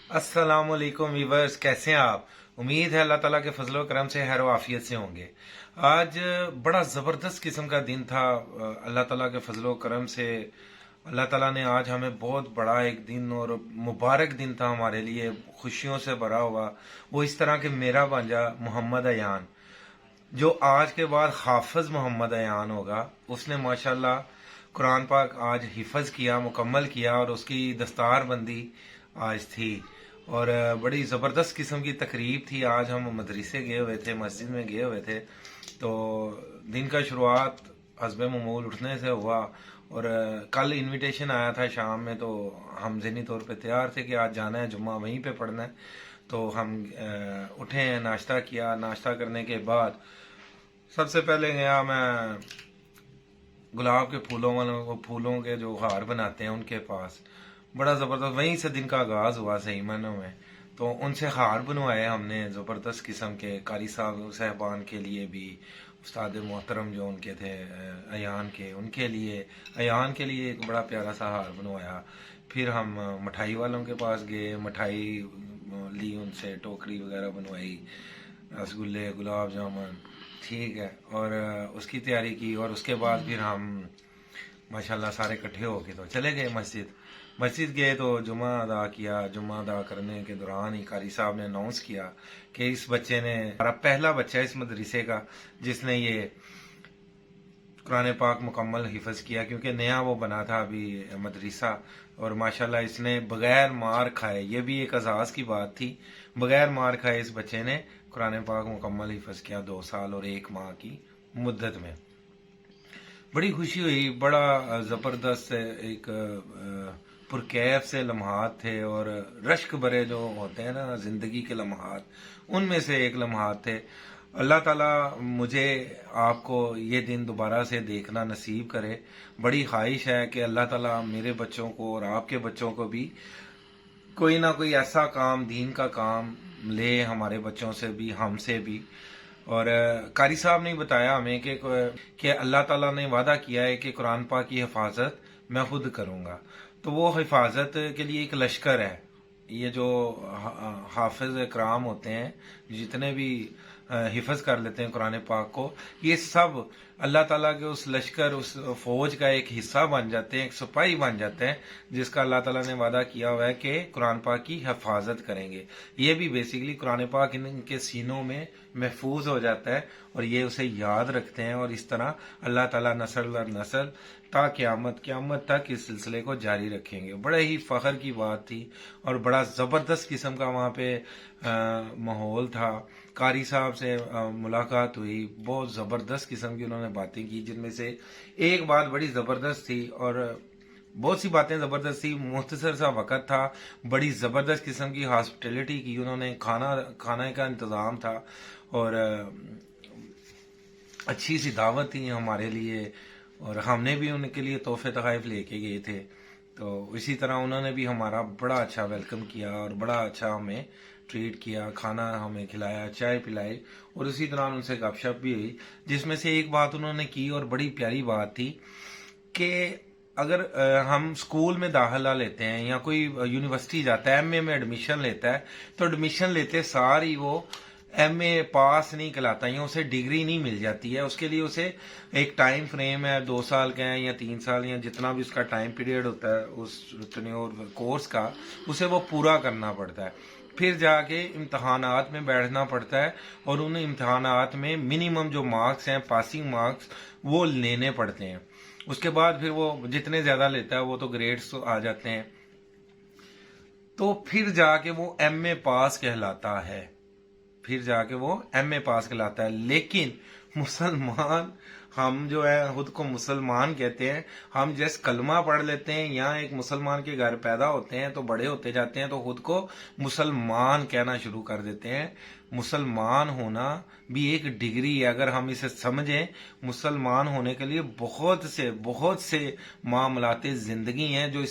अस्सलाम वालेकुम वीवर्स, कैसे हैं आप। उम्मीद है अल्लाह ताला के फजलो करम से खैर आफियत से होंगे। आज बड़ा ज़बरदस्त किस्म का दिन था। अल्लाह ताला के फजलो करम से अल्लाह ताला ने आज हमें बहुत बड़ा एक दिन और मुबारक दिन था हमारे लिए, खुशियों से भरा हुआ। वो इस तरह के मेरा भांजा मोहम्मद अयान, जो आज के बाद हाफिज मोहम्मद अयान होगा, उसने माशाल्लाह कुरान पाक आज हिफज किया, मुकम्मल किया और उसकी दस्तार बंदी आज थी। और बड़ी ज़बरदस्त किस्म की तकरीब थी। आज हम मदरसे गए हुए थे, मस्जिद में गए हुए थे, तो दिन का शुरुआत हस्बे ममूल उठने से हुआ। और कल इनविटेशन आया था शाम में, तो हम ज़हनी तौर पे तैयार थे कि आज जाना है, जुम्मा वहीं पे पढ़ना है। तो हम उठे, नाश्ता किया। नाश्ता करने के बाद सबसे पहले गया मैं गुलाब के फूलों वालों को, फूलों के जो हार बनाते हैं उनके पास। बड़ा ज़बरदस्त वहीं से दिन का आगाज़ हुआ सही मायनों में। तो उनसे हार बनवाए हमने ज़बरदस्त किस्म के, कारी साहब साहबान के लिए भी, उस्ताद मोहतरम जो उनके थे अयान के, उनके लिए, अयान के लिए एक बड़ा प्यारा सा हार बनवाया। फिर हम मिठाई वालों के पास गए, मिठाई ली उनसे, टोकरी वगैरह बनवाई, रसगुल्ले, गुलाब जामुन, ठीक है। और उसकी तैयारी की। और उसके बाद फिर हम माशाल्लाह सारे इकट्ठे होके तो चले गए मस्जिद। मस्जिद गए तो जुमा अदा किया। जुमा अदा करने के दौरान ही कारी साहब ने अनाउंस किया कि इस बच्चे ने, हमारा पहला बच्चा इस मदरसे का जिसने ये कुरान पाक मुकम्मल हिफज किया, क्योंकि नया वो बना था अभी मदरसा। और माशाल्लाह इसने बगैर मार खाए, ये भी एक एजाज की बात थी, बगैर मार खाए इस बच्चे ने कुरान पाक मुकम्मल हिफज किया 2 साल और 1 माह की मुद्दत में। बड़ी खुशी हुई। बड़ा ज़बरदस्त एक पुरकैफ से लम्हात थे, और रश्क भरे जो होते हैं ना ज़िंदगी के लम्हात, उनमें से एक लम्हात थे। अल्लाह ताला मुझे आपको ये दिन दोबारा से देखना नसीब करे। बड़ी ख्वाहिश है कि अल्लाह ताला मेरे बच्चों को और आपके बच्चों को भी कोई ना कोई ऐसा काम, दीन का काम ले, हमारे बच्चों से भी, हमसे भी। और कारी साहब ने बताया हमें कि अल्लाह ताला ने वादा किया है कि कुरान पाक की हिफाजत मैं खुद करूँगा। तो वो हिफाजत के लिए एक लश्कर है। ये जो हाफिज इकराम होते हैं, जितने भी हिफज कर लेते हैं कुरान पाक को, ये सब अल्लाह ताला के उस लश्कर, उस फौज का एक हिस्सा बन जाते हैं, एक सिपाही बन जाते हैं, जिसका अल्लाह ताला ने वादा किया हुआ है कि कुरान पाक की हिफाजत करेंगे। ये भी बेसिकली कुरान पाक इनके सीनों में महफूज हो जाता है और ये उसे याद रखते हैं, और इस तरह अल्लाह ताला नस्ल दर नस्ल ता क़यामत तक इस सिलसिले को जारी रखेंगे। बड़े ही फ़ख्र की बात थी और बड़ा ज़बरदस्त किस्म का वहाँ पे माहौल था। कारी साहब से मुलाकात हुई, बहुत ज़बरदस्त किस्म की उन्होंने बातें की, जिनमें से एक बात बड़ी ज़बरदस्त थी, और बहुत सी बातें ज़बरदस्त थी। मुख्तसर सा वक़्त था, बड़ी ज़बरदस्त किस्म की हॉस्पिटलिटी की उन्होंने, खाने का इंतज़ाम था, और अच्छी सी दावत थी हमारे लिए, और हमने भी उनके लिए तोहफे तोहफ़े लेके गए थे। तो इसी तरह उन्होंने भी हमारा बड़ा अच्छा वेलकम किया और बड़ा अच्छा हमें ट्रीट किया, खाना हमें खिलाया, चाय पिलाई, और उसी दौरान उनसे गपशप भी हुई। जिसमें से एक बात उन्होंने की और बड़ी प्यारी बात थी कि अगर हम स्कूल में दाखिला लेते हैं या कोई यूनिवर्सिटी जाता है, एमए में एडमिशन लेता है, तो एडमिशन लेते सार ही वो एमए पास नहीं कहलाता, या उसे डिग्री नहीं मिल जाती है। उसके लिए उसे एक टाइम फ्रेम है, 2 साल का है या 3 साल, या जितना भी उसका टाइम पीरियड होता है उस टेन्योर कोर्स का, उसे वो पूरा करना पड़ता है। फिर जाके इम्तहानात में बैठना पड़ता है, और उन इम्तहानात में मिनिमम जो मार्क्स हैं, पासिंग मार्क्स, वो लेने पड़ते हैं। उसके बाद फिर वो जितने ज़्यादा लेता है वो तो ग्रेड्स आ जाते हैं, तो फिर जाके वो एमए पास कहलाता है, फिर जाके वो एमए पास कहलाता है। लेकिन मुसलमान, हम जो है खुद को मुसलमान कहते हैं, हम जैसे कलमा पढ़ लेते हैं या एक मुसलमान के घर पैदा होते हैं तो बड़े होते जाते हैं तो खुद को मुसलमान कहना शुरू कर देते हैं। मुसलमान होना भी एक डिग्री है, अगर हम इसे समझें। मुसलमान होने के लिए बहुत से मामलाते ज़िंदगी हैं जो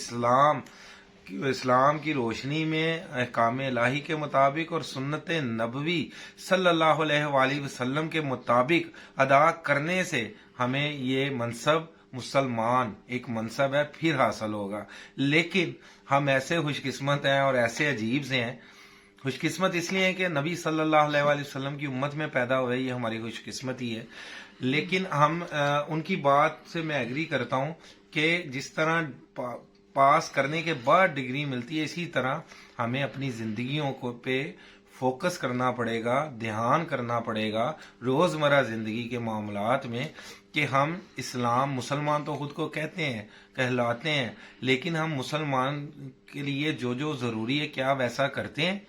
इस्लाम की रोशनी में अहकाम इलाही के मुताबिक और सुन्नत नबवी सल्लल्लाहु अलैहि वसल्लम के मुताबिक अदा करने से हमें ये मनसब, मुसलमान एक मनसब है, फिर हासिल होगा। लेकिन हम ऐसे खुशकिस्मत हैं और ऐसे अजीब से हैं। खुशकिस्मत इसलिए है कि नबी सल्लल्लाहु अलैहि वसल्लम की उम्मत में पैदा हुए, ये हमारी खुशकिस्मती है। लेकिन हम उनकी बात से मैं एग्री करता हूँ कि जिस तरह पास करने के बाद डिग्री मिलती है, इसी तरह हमें अपनी जिंदगियों को पे फोकस करना पड़ेगा, ध्यान करना पड़ेगा रोजमर्रा जिंदगी के मामलात में कि हम इस्लाम मुसलमान तो खुद को कहते हैं, कहलाते हैं, लेकिन हम मुसलमान के लिए जो जो जरूरी है क्या वैसा करते हैं,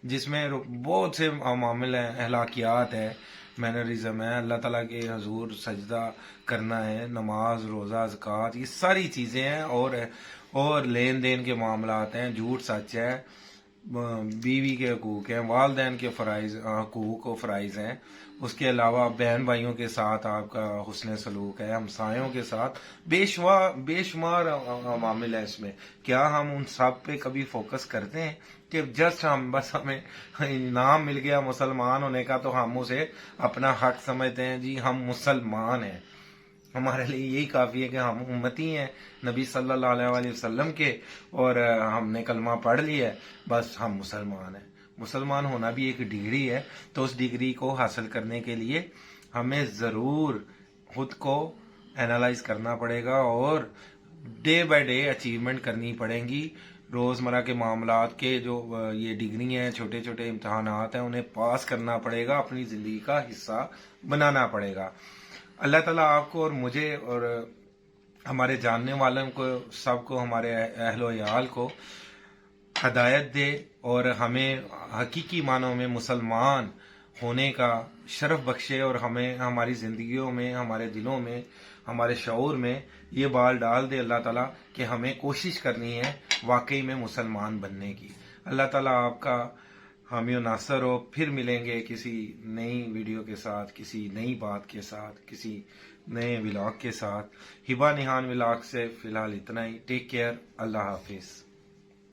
जिसमें बहुत से मामले हैं, अहलाकियात है, मैनरिज्म है, अल्लाह ताला के हजूर सजदा करना है, नमाज रोज़ा ज़कात, ये सारी चीज़ें हैं। और लेन देन के मामलात हैं, झूठ सच है, बीवी के हकूक़ हैं, वालदैन के फ़राइज़ हकूक़ और फ़राइज़ हैं। उसके अलावा बहन भाइयों के साथ आपका हुस्न सलूक है, हमसायों के साथ बेशुमार मामले हैं इसमें। क्या हम उन सब पे कभी फोकस करते हैं कि जस्ट हम बस हमें इनाम मिल गया मुसलमान होने का तो हम उसे अपना हक समझते हैं, जी हम मुसलमान हैं, हमारे लिए यही काफ़ी है कि हम उम्मती हैं नबी सल्लल्लाहु अलैहि वसल्लम के, और हमने कलमा पढ़ लिया है, बस हम मुसलमान हैं। मुसलमान होना भी एक डिग्री है, तो उस डिग्री को हासिल करने के लिए हमें ज़रूर खुद को एनालाइज करना पड़ेगा और डे बाय डे अचीवमेंट करनी पड़ेंगी। रोज़मर्रा के मामलात के जो ये डिग्री हैं, छोटे छोटे इम्तहानात हैं, उन्हें पास करना पड़ेगा, अपनी ज़िंदगी का हिस्सा बनाना पड़ेगा। अल्लाह ताला आपको और मुझे और हमारे जानने वालों को, सबको, हमारे अहलो याल को हदायत दे और हमें हकीकी मानों में मुसलमान होने का शरफ बख्शे, और हमें हमारी ज़िंदगियों में, हमारे दिलों में, हमारे शऊर में ये बाल डाल दे अल्लाह ताला कि हमें कोशिश करनी है वाकई में मुसलमान बनने की। अल्लाह ताला आपका हामी और नासर हो। फिर मिलेंगे किसी नई वीडियो के साथ, किसी नई बात के साथ, किसी नए व्लॉग के साथ। हिबा निहान व्लॉग से फ़िलहाल इतना ही। टेक केयर, अल्लाह हाफिज़।